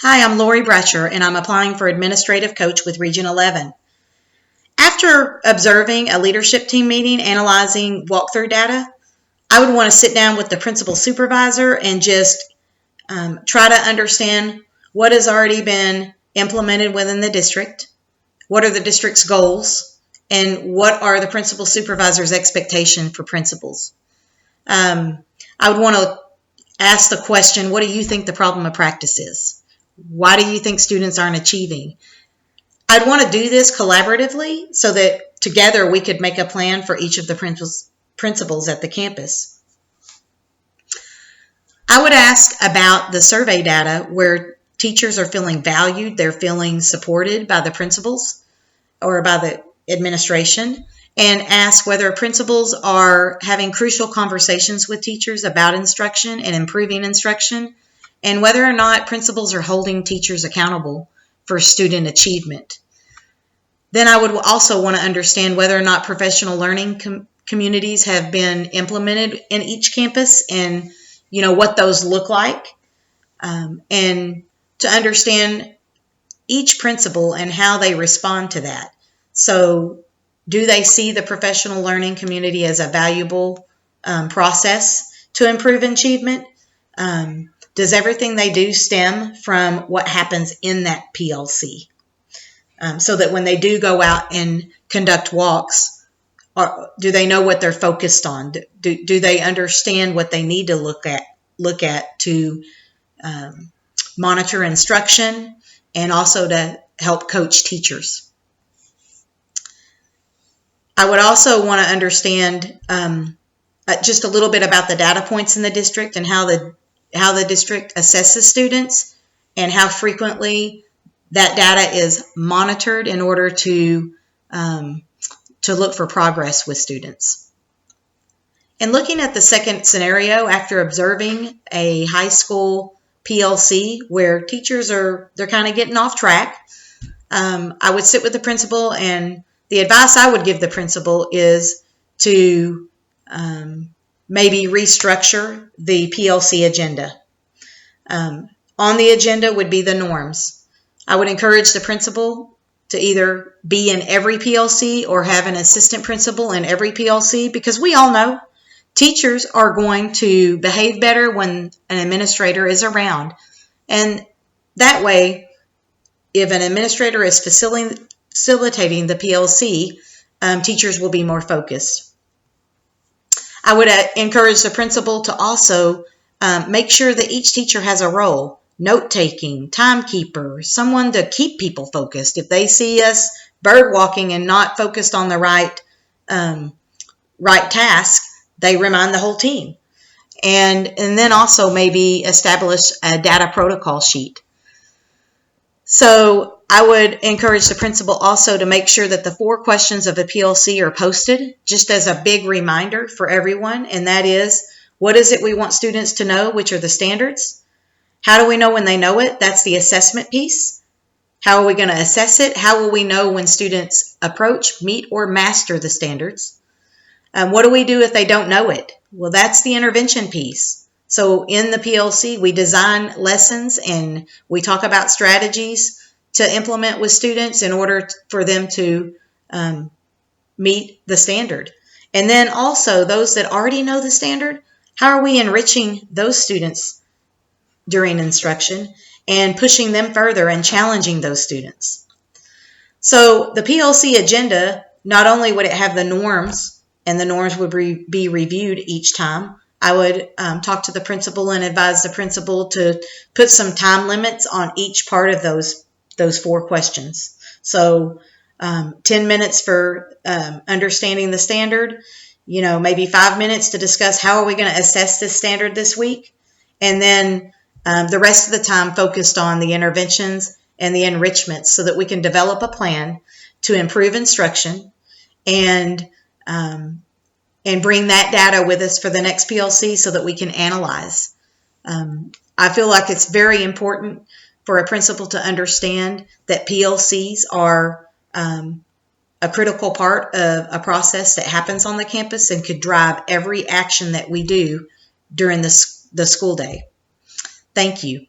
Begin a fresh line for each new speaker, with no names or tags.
Hi, I'm Lori Bretcher, and I'm applying for administrative coach with Region 11. After observing a leadership team meeting analyzing walkthrough data, I would want to sit down with the principal supervisor and just try to understand what has already been implemented within the district, what are the district's goals, and what are the principal supervisor's expectations for principals. I would want to ask the question, what do you think the problem of practice is? Why do you think students aren't achieving? I'd want to do this collaboratively so that together we could make a plan for each of the principals at the campus. I would ask about the survey data where teachers are feeling valued, they're feeling supported by the principals or by the administration, and ask whether principals are having crucial conversations with teachers about instruction and improving instruction, and whether or not principals are holding teachers accountable for student achievement. Then I would also want to understand whether or not professional learning communities have been implemented in each campus and what those look like, and to understand each principal and how they respond to that. So do they see the professional learning community as a valuable process to improve achievement? Does everything they do stem from what happens in that PLC? So that when they do go out and conduct walks, do they know what they're focused on? Do they understand what they need to look at to monitor instruction and also to help coach teachers? I would also want to understand just a little bit about the data points in the district and how the district assesses students and how frequently that data is monitored in order to look for progress with students. And looking at the second scenario, after observing a high school PLC where teachers they're kind of getting off track, I would sit with the principal, and the advice I would give the principal is to maybe restructure the PLC agenda. On the agenda would be the norms. I would encourage the principal to either be in every PLC or have an assistant principal in every PLC, because we all know teachers are going to behave better when an administrator is around. And that way, if an administrator is facilitating the PLC, teachers will be more focused. I would encourage the principal to also make sure that each teacher has a role: note-taking, timekeeper, someone to keep people focused. If they see us bird walking and not focused on the right task, they remind the whole team. And then also maybe establish a data protocol sheet. So I would encourage the principal also to make sure that the 4 questions of the PLC are posted just as a big reminder for everyone. And that is, what is it we want students to know, which are the standards? How do we know when they know it? That's the assessment piece. How are we going to assess it? How will we know when students approach, meet, or master the standards? What do we do if they don't know it? Well, that's the intervention piece. So in the PLC, we design lessons and we talk about strategies to implement with students in order for them to meet the standard. And then also those that already know the standard, how are we enriching those students during instruction and pushing them further and challenging those students? So the PLC agenda, not only would it have the norms, and the norms would be reviewed each time, I would talk to the principal and advise the principal to put some time limits on each part of those 4 questions. So 10 minutes for understanding the standard, maybe 5 minutes to discuss how are we going to assess this standard this week, and then the rest of the time focused on the interventions and the enrichments so that we can develop a plan to improve instruction and bring that data with us for the next PLC so that we can analyze. I feel like it's very important for a principal to understand that PLCs are a critical part of a process that happens on the campus and could drive every action that we do during the school day. Thank you.